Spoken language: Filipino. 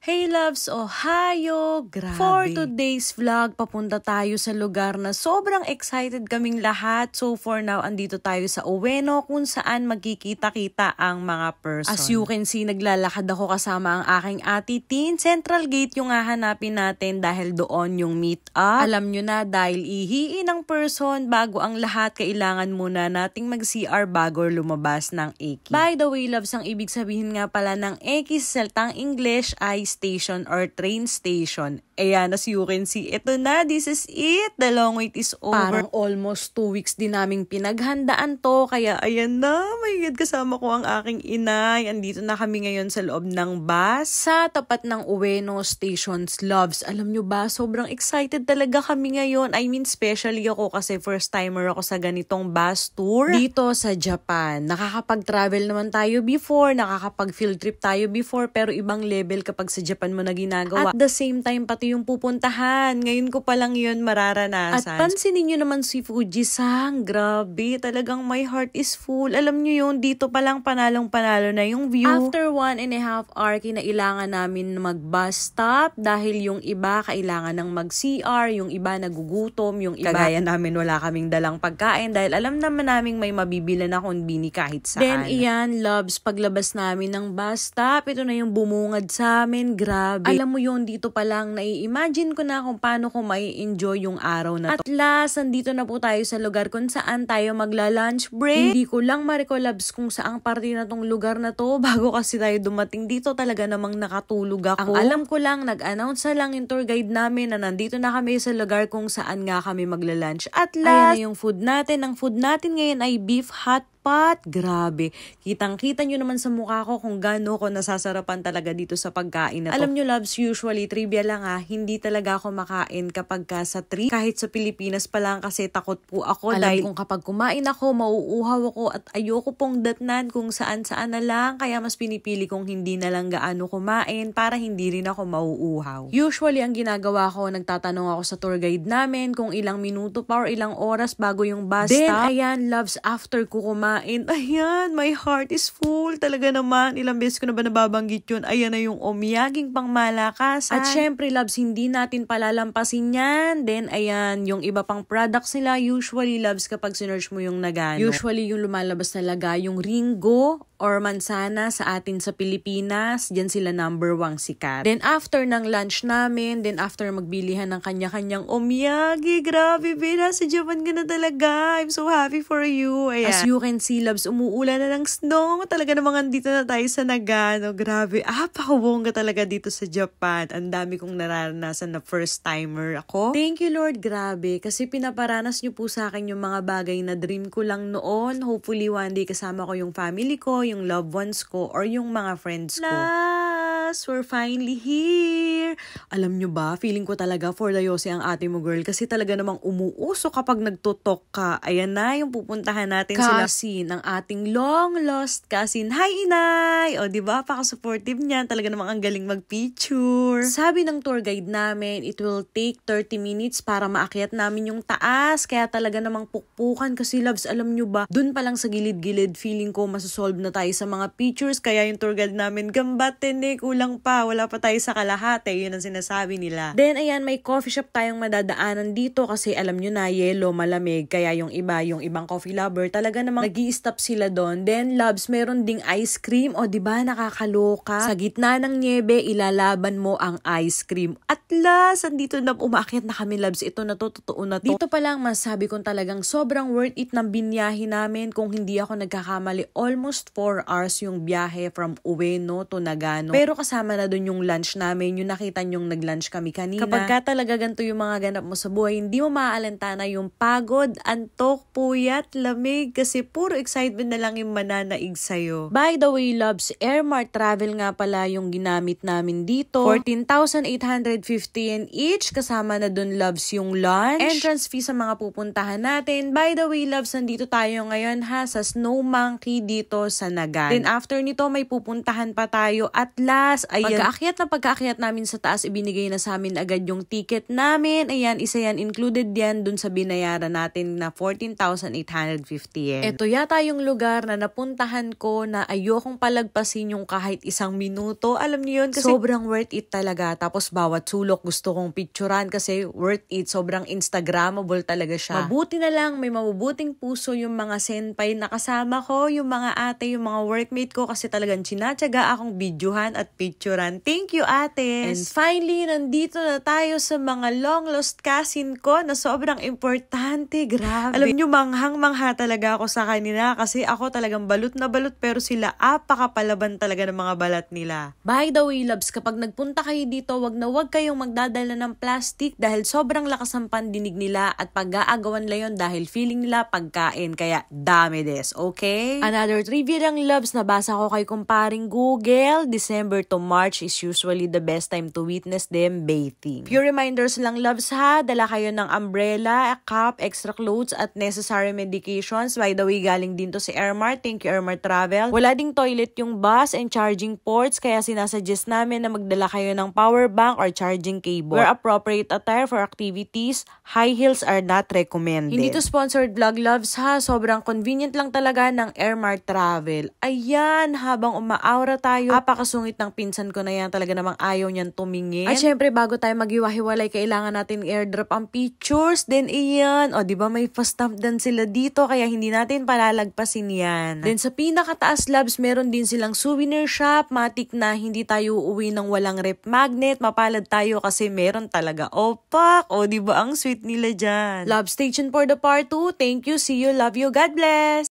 Hey loves, ohayo! Grabe. For today's vlog, papunta tayo sa lugar na sobrang excited kaming lahat. So for now, andito tayo sa Ueno kung saan magkikita-kita ang mga person. As you can see, naglalakad ako kasama ang aking ati Tin. Central Gate yung hahanapin natin dahil doon yung meet up. Alam nyo na, dahil ihiin ang person, bago ang lahat, kailangan muna nating mag-CR bago lumabas ng Eki. By the way loves, ang ibig sabihin nga pala ng Eki sa salitang English ay station or train station. Ayan, as you can see, ito na, this is it. The long wait is over. Parang almost 2 weeks din naming pinaghandaan to. Kaya ayan na, my God, kasama ko ang aking inay. Andito na kami ngayon sa loob ng bus. Sa tapat ng Ueno Stations, loves. Alam nyo ba, sobrang excited talaga kami ngayon. I mean, especially ako kasi first timer ako sa ganitong bus tour. Dito sa Japan. Nakakapag-travel naman tayo before, nakakapag-field trip tayo before, pero ibang level kapag sa Japan mo na ginagawa. At the same time, pati yung pupuntahan. Ngayon ko pa lang yun mararanasan. At pansinin nyo naman si Fuji-san. Grabe, talagang my heart is full. Alam nyo yun, dito pa lang panalong-panalo na yung view. After 1.5 hour, kinailangan namin mag-bus stop dahil yung iba kailangan ng mag-CR, yung iba nagugutom, yung iba kagaya namin wala kaming dalang pagkain dahil alam naman naming may mabibilan na konbini kahit saan. Then iyan, loves, paglabas namin ng bus stop, ito na yung bumungad sa amin. Grabe. Alam mo yun, dito pa lang nai-imagine ko na kung paano ko mai-enjoy yung araw na to. At last, nandito na po tayo sa lugar kung saan tayo magla-lunch break. Hindi ko lang ma-recolabs kung saang parte na tong lugar na to. Bago kasi tayo dumating dito, talaga namang nakatulog ako. Ang alam ko lang, nag-announce na lang yung tour guide namin na nandito na kami sa lugar kung saan nga kami magla-lunch. At last, ayan na yung food natin. Ang food natin ngayon ay beef hot pot. Grabe. Kitang-kita nyo naman sa mukha ko kung gaano ko nasasarapan talaga dito sa pagkain na to. Alam nyo loves, usually, trivia lang hindi talaga ako makain kapag sa trip. Kahit sa Pilipinas pa lang kasi takot po ako. Alam dahil kung kapag kumain ako, mauuhaw ako at ayoko pong datnan kung saan-saan na lang. Kaya mas pinipili kong hindi na lang gaano kumain para hindi rin ako mauuhaw. Usually, ang ginagawa ko, nagtatanong ako sa tour guide namin kung ilang minuto pa or ilang oras bago yung bus stop. Then, ayan, loves, after ko kumain, ayan, my heart is full. Talaga naman, ilang beses ko na ba nababanggit yun? Ayan na yung omiyaging pangmalakasan. At syempre, loves, hindi natin palalampasin yan. Then, ayan, yung iba pang products nila, usually, loves, kapag sinerch mo yung nagano. Usually, yung lumalabas talaga, yung Ringo or Mansana sa atin sa Pilipinas. Diyan sila number 1 sikat. Then, after ng lunch namin, then after magbilihan ng kanya-kanyang omiyagi, grabe, Bea, sa Japan ka na talaga. I'm so happy for you. Ayan. As you can see, loves, umuulan na ng snow. Talaga namang andito na tayo sa Nagano. Grabe, pakabongga talaga dito sa Japan. Ang dami kong nararanasan na first timer ako. Thank you, Lord. Grabe. Kasi pinaparanas niyo po sa akin yung mga bagay na dream ko lang noon. Hopefully, one day kasama ko yung family ko, yung loved ones ko, or yung mga friends ko. Last, we're finally here. Alam nyo ba, feeling ko talaga for the Yossi ang ate mo, girl. Kasi talaga namang umuuso kapag nagtutok ka. Ayan na yung pupuntahan natin sila. Cousin, ang ating long lost cousin. Hi, inay! O, diba? Paka-supportive niyan. Talaga namang ang galing mag-picture. Sabi ng tour guide namin, it will take 30 minutes para maakyat namin yung taas. Kaya talaga namang pukpukan. Kasi loves, alam nyo ba, dun pa lang sa gilid-gilid, feeling ko masasolve na tayo sa mga pictures. Kaya yung tour guide namin, gambatin kulang pa. Wala pa tayo sa kalahati. Yun ang sinasabi nila. Then, ayan, may coffee shop tayong madadaanan dito kasi alam nyo na, yellow, malamig. Kaya yung ibang coffee lover, talaga namang nag-i-stop sila doon. Then, loves, meron ding ice cream. O, diba, nakakaloka. Sa gitna ng niebe, ilalaban mo ang ice cream. At last, andito na, umakyat na kami, loves. Ito na to, totoo na to. Dito pa lang, masabi kong talagang sobrang worth it ng binyahe namin. Kung hindi ako nagkakamali, almost 4 hours yung biyahe from Ueno to Nagano. Pero kasama na dun yung lunch namin. Yung nakita nyong nag-lunch kami kanina. Kapag ka talaga ganito yung mga ganap mo sa buhay, hindi mo maaalantana yung pagod, antok, puyat, lamig. Kasi puro excitement na lang yung mananaig sa'yo. By the way, loves, Airmart Travel nga pala yung ginamit namin dito. 14,850 each. Kasama na dun, loves, yung lunch. Entrance fee sa mga pupuntahan natin. By the way, loves, nandito tayo ngayon sa Snow Monkey dito sa Nagano. Then after nito, may pupuntahan pa tayo. At last, taas. Ayan. Pagkaakyat namin sa taas, ibinigay na sa amin agad yung ticket namin. Ayan, isa yan, included yan dun sa binayaran natin na 14,850 yen. Ito yata yung lugar na napuntahan ko na ayokong palagpasin yung kahit isang minuto. Alam niyo yun, kasi sobrang worth it talaga. Tapos bawat sulok gusto kong picturean kasi worth it. Sobrang Instagrammable talaga siya. Mabuti na lang, may mabubuting puso yung mga senpai na kasama ko, yung mga ate, yung mga workmate ko kasi talagang sinatsaga akong videohan at picturean. Thank you, ate! And finally, nandito na tayo sa mga long lost cousin ko na sobrang importante. Grabe. Alam nyo, manghang-mangha talaga ako sa kanila kasi ako talagang balut na balut pero sila apakapalaban talaga ng mga balat nila. By the way, loves, kapag nagpunta kayo dito, wag na wag kayong magdadala ng plastic dahil sobrang lakas ang pandinig nila at pag-aagawan lang yun dahil feeling nila pagkain. Kaya dami des, okay? Another trivia lang, loves, nabasa ko kay kumparing Google, December to March is usually the best time to witness them bathing. Few reminders lang, loves, ha, dala kayo ng umbrella, a cup, extra clothes at necessary medications. By the way, galing din to si Airmart. Thank you, Airmart Travel. Wala ding toilet yung bus and charging ports, kaya sinasuggest namin na magdala kayo ng power bank or charging cable. Wear appropriate attire for activities. High heels are not recommended. Hindi to sponsored vlog, loves, ha. Sobrang convenient lang talaga ng Airmart Travel. Ayan, habang umaaura tayo, apakasungit ng pinsan ko na yan. Talaga namang ayaw niyan tumingin. At syempre, bago tayo maghiwa-hiwalay, kailangan natin airdrop ang pictures. Then, iyan. O, diba may pa-stamp din sila dito, kaya hindi natin palalagpasin yan. Then, sa pinakataas, loves, meron din silang souvenir shop. Matik na hindi tayo uuwi ng walang rep magnet. Mapalad tayo kasi meron talaga. Opak! O, diba ang sweet nila dyan. Love, stay tuned for the part 2. Thank you. See you. Love you. God bless!